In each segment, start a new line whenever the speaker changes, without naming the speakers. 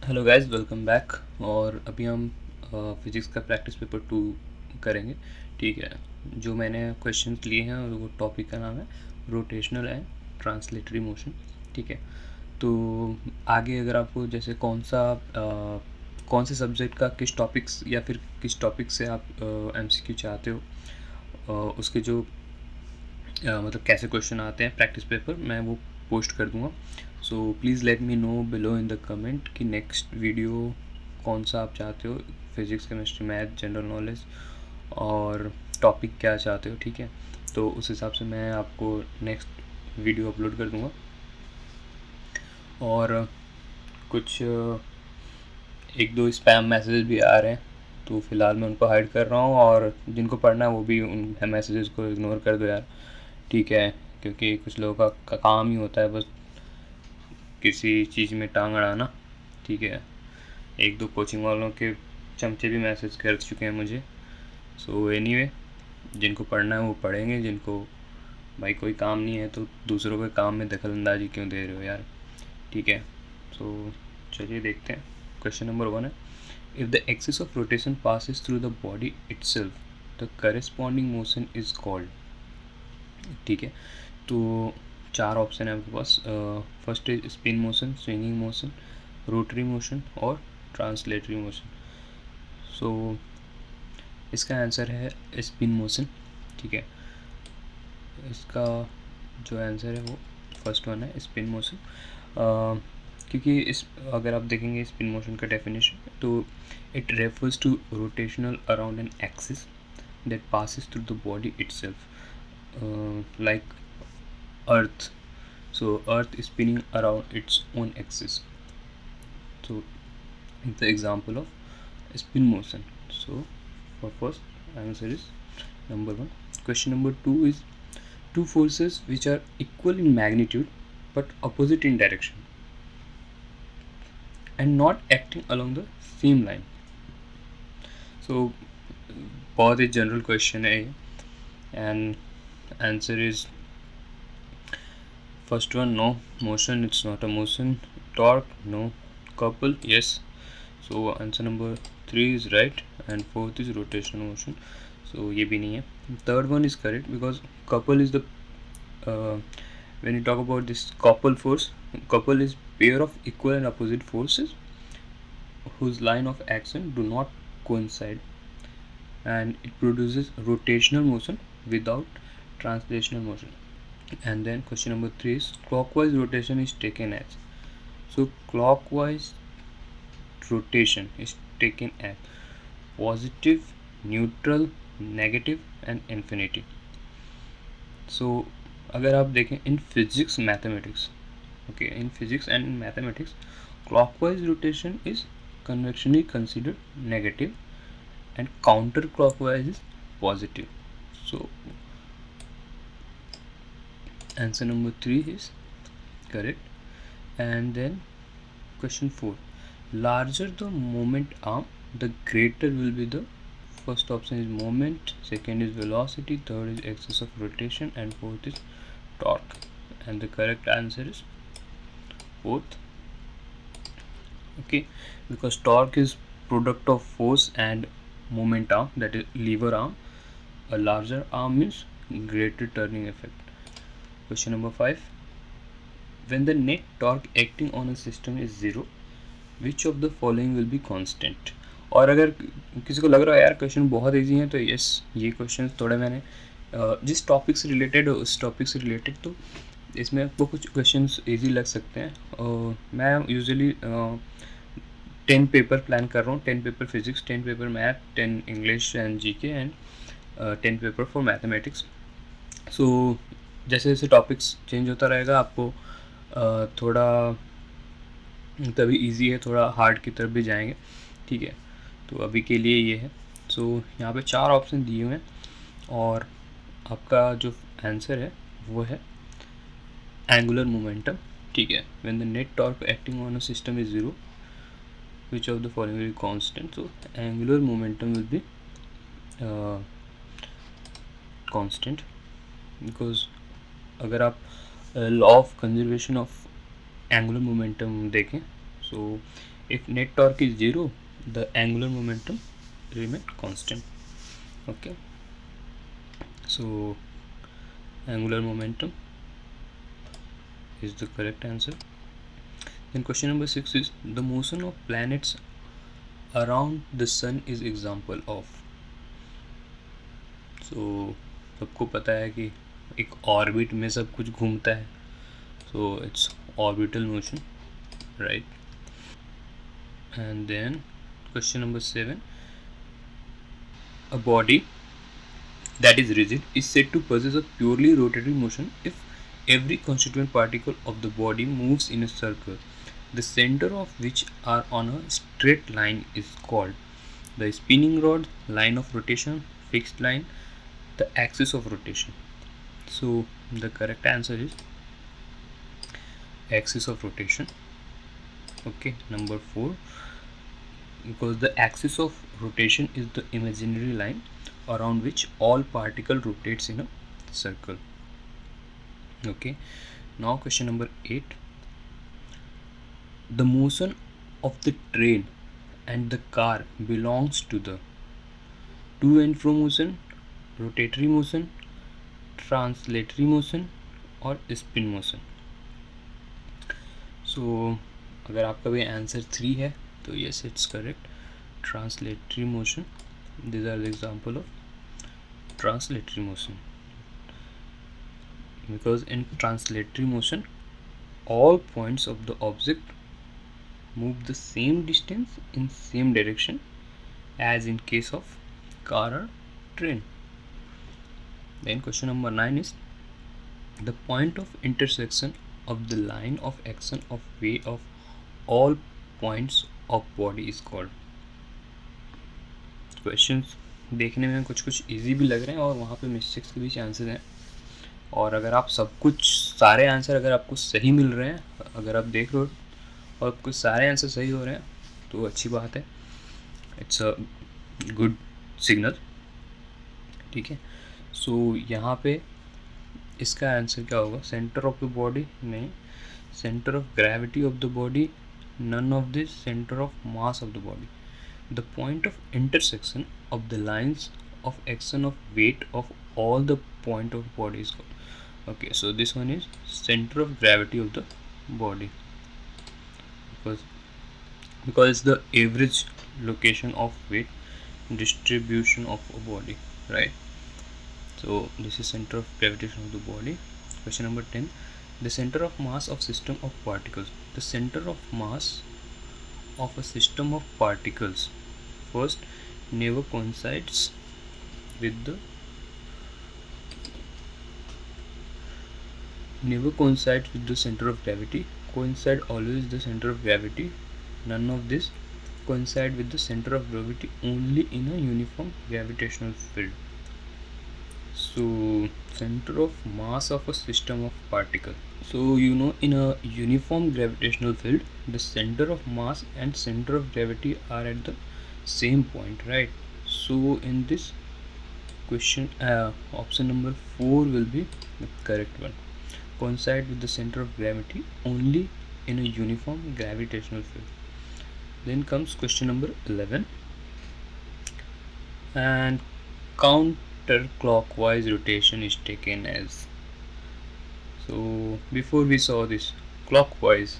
Hello guys, welcome back. और अभी हम फिजिक्स का प्रैक्टिस पेपर 2 करेंगे। ठीक है, जो मैंने क्वेश्चंस लिए हैं वो टॉपिक का नाम है रोटेशनल एंड ट्रांसलेटरी मोशन। ठीक है, तो आगे अगर आपको जैसे कौन से सब्जेक्ट का किस टॉपिक्स या फिर किस टॉपिक से आप एमसीक्यू चाहते हो, उसके जो मतलब कैसे क्वेश्चन आते हैं प्रैक्टिस पेपर, मैं वो पोस्ट कर दूंगा। So please let me know below in the comment कि नेक्स्ट वीडियो कौन सा आप चाहते हो, physics chemistry math general knowledge, और टॉपिक क्या चाहते हो। ठीक है, तो उस हिसाब से मैं आपको नेक्स्ट वीडियो अपलोड कर दूंगा। और कुछ एक दो स्पैम मैसेजेस भी आ रहे हैं, तो फ़िलहाल मैं उनको हाइड कर रहा हूँ, और जिनको पढ़ना है वो भी उन मैसेजेस को इग्नोर कर दो यार। ठीक है, क्योंकि कुछ लोगों का काम ही होता है बस किसी चीज़ में टांग अड़ाना। ठीक है, एक दो कोचिंग वालों के चमचे भी मैसेज कर चुके हैं मुझे। सो एनीवे, जिनको पढ़ना है वो पढ़ेंगे, जिनको भाई कोई काम नहीं है तो दूसरों के काम में दखल अंदाजी क्यों दे रहे हो यार। ठीक है, तो चलिए देखते हैं। क्वेश्चन नंबर 1 है, if the axis of rotation passes through the body itself the corresponding motion is called. ठीक है, तो चार ऑप्शन है आपके पास। First is spin motion, swinging motion, rotary motion और ट्रांसलेटरी मोशन। सो इसका आंसर है स्पिन मोशन। ठीक है, इसका जो आंसर है वो फर्स्ट वन है, स्पिन मोशन। क्योंकि इस अगर आप देखेंगे स्पिन मोशन का डेफिनेशन, तो it refers to rotational around an axis that passes through the body itself, like earth. So earth is spinning around its own axis, so it's the example of spin motion. So for first answer is number 1. Question number 2 is, two forces which are equal in magnitude but opposite in direction and not acting along the same line. So बहुत ही general question है ये, and answer is first one, no. Motion, it's not a motion. Torque, no. Couple, yes. So answer number 3 is right, and fourth is rotational motion. So ये भी नहीं है। Third one is correct because couple is the uh, when you talk about this couple is pair of equal and opposite forces whose line of action do not coincide, and it produces rotational motion without translational motion. And then question number 3 is, clockwise rotation is taken as. So clockwise rotation is taken as positive, neutral, negative and infinity. So अगर आप देखें in physics mathematics, okay, in physics and in mathematics, clockwise rotation is conventionally considered negative and counterclockwise is positive. So answer number 3 is correct. And then question 4, larger the moment arm the greater will be the. First option is moment, second is velocity, third is axis of rotation and fourth is torque. And the correct answer is fourth. Okay, because torque is product of force and moment arm, that is lever arm. A larger arm means greater turning effect. Question number 5, when the net torque acting on a system is zero, which of the following will be constant. और अगर किसी को लग रहा है यार question बहुत easy है, तो यस, ये क्वेश्चन थोड़े मैंने जिस टॉपिक से रिलेटेड हो उस टॉपिक से रिलेटेड, तो इसमें आपको कुछ क्वेश्चंस इजी लग सकते हैं। मैं यूजुअली 10 पेपर प्लान कर रहा हूँ, 10 paper physics, 10 paper math, 10 English and GK and 10 paper for mathematics. So जैसे जैसे टॉपिक्स चेंज होता रहेगा, आपको थोड़ा तभी इजी है, थोड़ा हार्ड की तरफ भी जाएंगे। ठीक है, तो अभी के लिए ये है। सो यहाँ पे 4 ऑप्शन दिए हुए हैं, और आपका जो आंसर है वो है एंगुलर मोमेंटम। ठीक है, when the net torque acting on a system is zero, which of the following will be constant. So angular momentum will be constant, because अगर आप law of conservation of angular momentum देखें, So if net torque is 0, the angular momentum remain constant. Okay, so angular momentum is the correct answer. Then question number 6 is the motion of planets around the sun is example of. So सबको पता है कि एक orbit में सब कुछ घूमता है, so it's orbital motion, right? And then question number 7, a body that is rigid is said to possess a purely rotatory motion if every constituent particle of the body moves in a circle, the center of which are on a straight line is called the spinning rod, line of rotation, fixed line, the axis of rotation. So the correct answer is axis of rotation. Okay, number 4, because the axis of rotation is the imaginary line around which all particle rotates in a circle. Okay, now question number 8, the motion of the train and the car belongs to the to and fro motion, rotatory motion, translatory motion और spin motion. So अगर आपका भी answer 3 है तो yes it's correct, translatory motion. These are the example of translatory motion, because in translatory motion all points of the object move the same distance in same direction as in case of car or train. Then question number 9 is the point of intersection of the line of action of way of all points of body is called. Questions देखने में कुछ कुछ easy भी लग रहे हैं और वहाँ पे मिस्टेक्स के भी चांसेस हैं, और अगर आप सब कुछ सारे आंसर अगर आपको सही मिल रहे हैं, अगर आप देख रहे हो और कुछ सारे आंसर सही हो रहे हैं तो अच्छी बात है, इट्स अ गुड सिग्नल. ठीक है, सो यहाँ पे इसका आंसर क्या होगा, सेंटर ऑफ द बॉडी नहीं, centre of gravity of the body, none of this, centre of mass of the body, the point of intersection of the lines of action of weight of all the point of body is called. Okay, so this one is center of gravity of the body, because it's the average location of weight distribution of a body, right? So this is center of gravitation of the body. Question number 10, the center of mass of system of particles. The center of mass of a system of particles first never coincides with the center of gravity, coincide always the center of gravity, none of this, coincide with the center of gravity only in a uniform gravitational field. So center of mass of a system of particle, so you know in a uniform gravitational field the center of mass and center of gravity are at the same point, right? So in this question option number 4 will be the correct one, coincide with the center of gravity only in a uniform gravitational field. Then comes question number 11, and counterclockwise rotation is taken as. So before we saw this, clockwise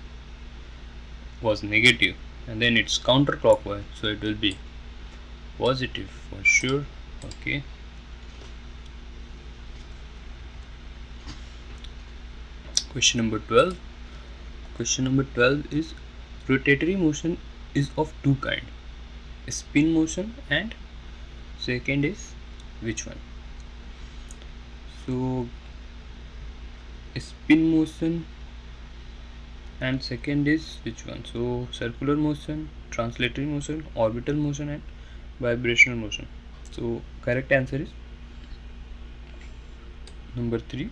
was negative and then it's counterclockwise, so it will be positive for sure. Okay, question number 12. Question number 12 is rotatory motion is of two kind, spin motion and second is which one? So spin motion and second is which one? So circular motion, translatory motion, orbital motion and vibrational motion. So correct answer is number 3,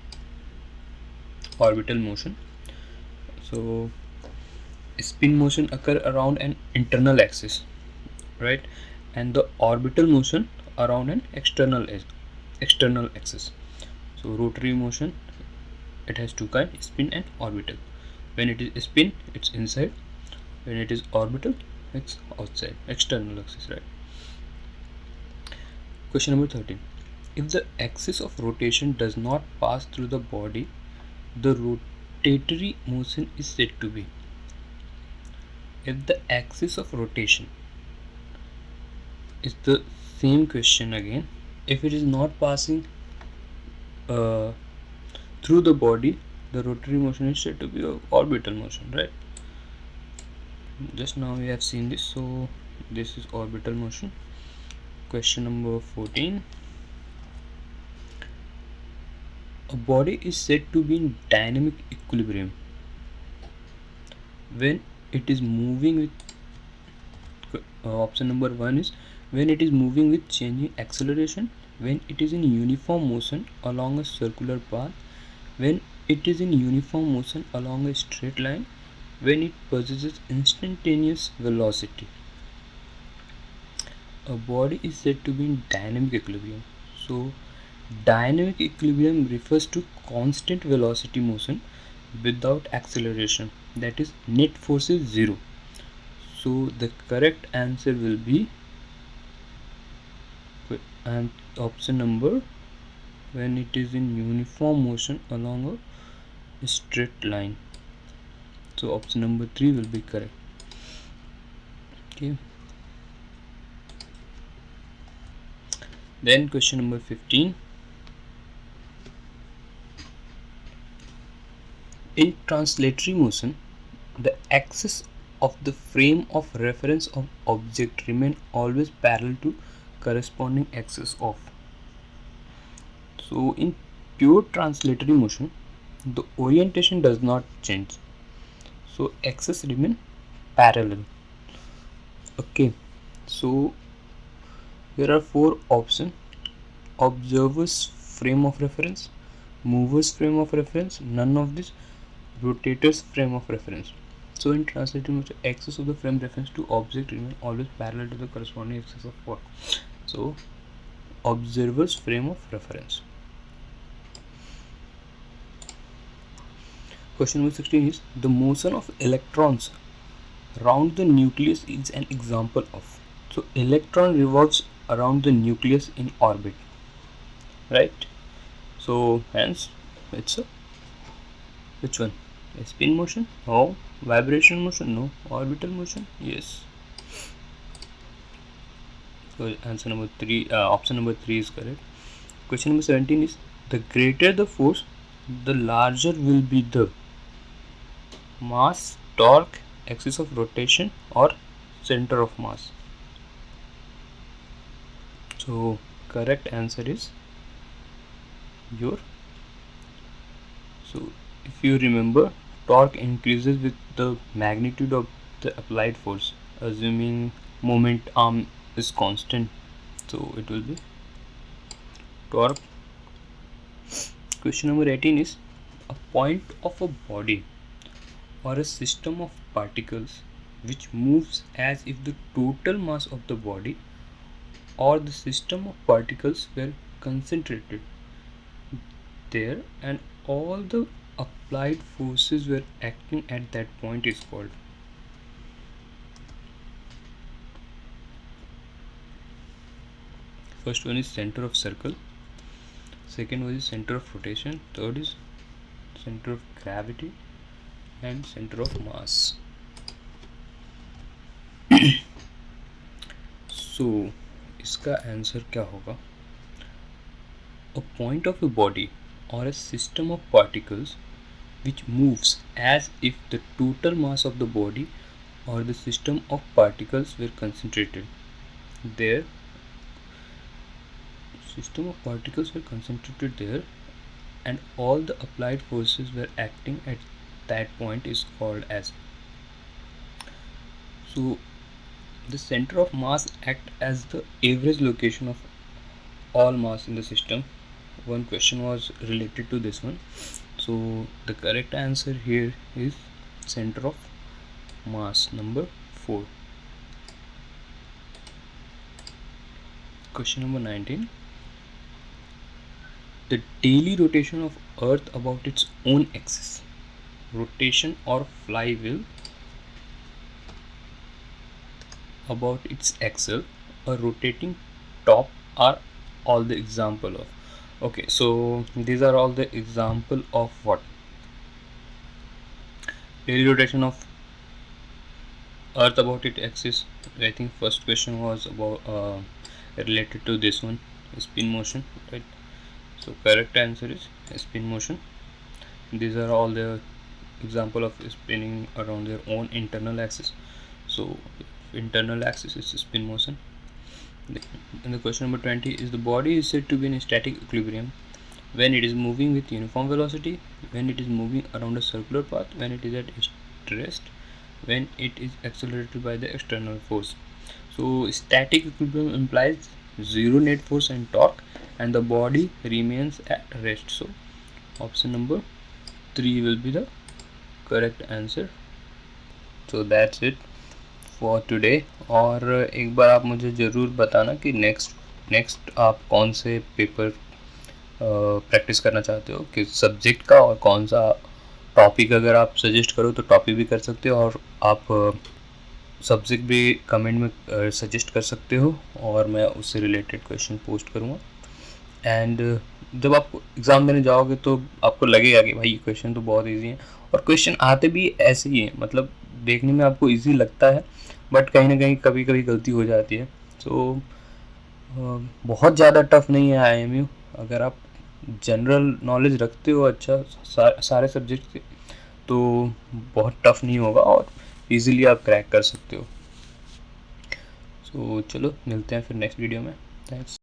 orbital motion. So spin motion occur around an internal axis, right, and the orbital motion around an external axis. So rotary motion, it has two kinds, spin and orbital. When it is spin, it's inside, When it is orbital, it's outside, external axis, right? Question number 13. If the axis of rotation does not pass through the body, the rotatory motion is said to be. If the axis of rotation is the same question again, if it is not passing uh, through the body, the rotary motion is said to be an orbital motion, right? Just now we have seen this, so this is orbital motion. Question number 14. A body is said to be in dynamic equilibrium when it is moving with option number 1 is when it is moving with changing acceleration, when it is in uniform motion along a circular path, when it is in uniform motion along a straight line, when it possesses instantaneous velocity. A body is said to be in dynamic equilibrium. So dynamic equilibrium refers to constant velocity motion without acceleration, that is net force is zero. So the correct answer will be and option number, when it is in uniform motion along a straight line. So option number 3 will be correct. Okay. Then question number 15. In translatory motion, the axis of the frame of reference of object remain always parallel to corresponding axis of. So in pure translatory motion, the orientation does not change. So axis remain parallel. Okay. So here are 4 options: observer's frame of reference, mover's frame of reference, none of this, rotator's frame of reference. So in translating motion, axis of the frame reference to object remain always parallel to the corresponding axis of work. So observer's frame of reference. Question number 16 is the motion of electrons round the nucleus is an example of. So electron revolves around the nucleus in orbit, right? So hence it's a which one? A spin motion? No. Vibration motion? No. Orbital motion? Yes. So answer number 3, option number 3 is correct. Question number 17 is the greater the force, the larger will be the mass, torque, axis of rotation, or center of mass. So correct answer is your. So if you remember, torque increases with the magnitude of the applied force, assuming moment arm is constant. So it will be torque. Question number 18 is a point of a body or a system of particles which moves as if the total mass of the body or the system of particles were concentrated there and all the applied forces were acting at that point is called. First one is center of circle, second one is center of rotation, third is center of gravity, and center of mass. So इसका answer क्या होगा? A point of a body or a system of particles which moves as if the total mass of the body or the system of particles were concentrated there. System of particles were concentrated there and all the applied forces were acting at that point is called as. So the center of mass act as the average location of all mass in the system. One question was related to this one. So the correct answer here is center of mass, number 4. Question number 19. The daily rotation of Earth about its own axis, rotation or flywheel, about its axle, a rotating top are all the example of. Okay, so these are all the example of what? Daily rotation of Earth about its axis. I think first question was about related to this one, spin motion, right? So correct answer is spin motion. These are all the example of spinning around their own internal axis. So internal axis is spin motion. And the question number 20 is, the body is said to be in static equilibrium when it is moving with uniform velocity, when it is moving around a circular path, when it is at rest, when it is accelerated by the external force. So static equilibrium implies zero net force and torque, and the body remains at rest. So option number 3 will be the correct answer. So that's it for today. और एक बार आप मुझे ज़रूर बताना कि next आप कौन से पेपर प्रैक्टिस करना चाहते हो, किस सब्जेक्ट का, और कौन सा टॉपिक अगर आप सजेस्ट करो तो टॉपिक भी कर सकते हो, और आप सब्जेक्ट भी कमेंट में सजेस्ट कर सकते हो और मैं उससे रिलेटेड क्वेश्चन पोस्ट करूँगा. एंड जब आप एग्ज़ाम देने जाओगे तो आपको लगेगा कि भाई क्वेश्चन तो बहुत इजी है, और क्वेश्चन आते भी ऐसे ही हैं, मतलब देखने में आपको इजी लगता है बट कहीं ना कहीं कभी कभी गलती हो जाती है. तो बहुत ज़्यादा टफ नहीं है IMU. अगर आप जनरल नॉलेज रखते हो अच्छा सारे सब्जेक्ट के तो बहुत टफ नहीं होगा और इजीली आप क्रैक कर सकते हो. सो चलो मिलते हैं फिर नेक्स्ट वीडियो में. थैंक्स.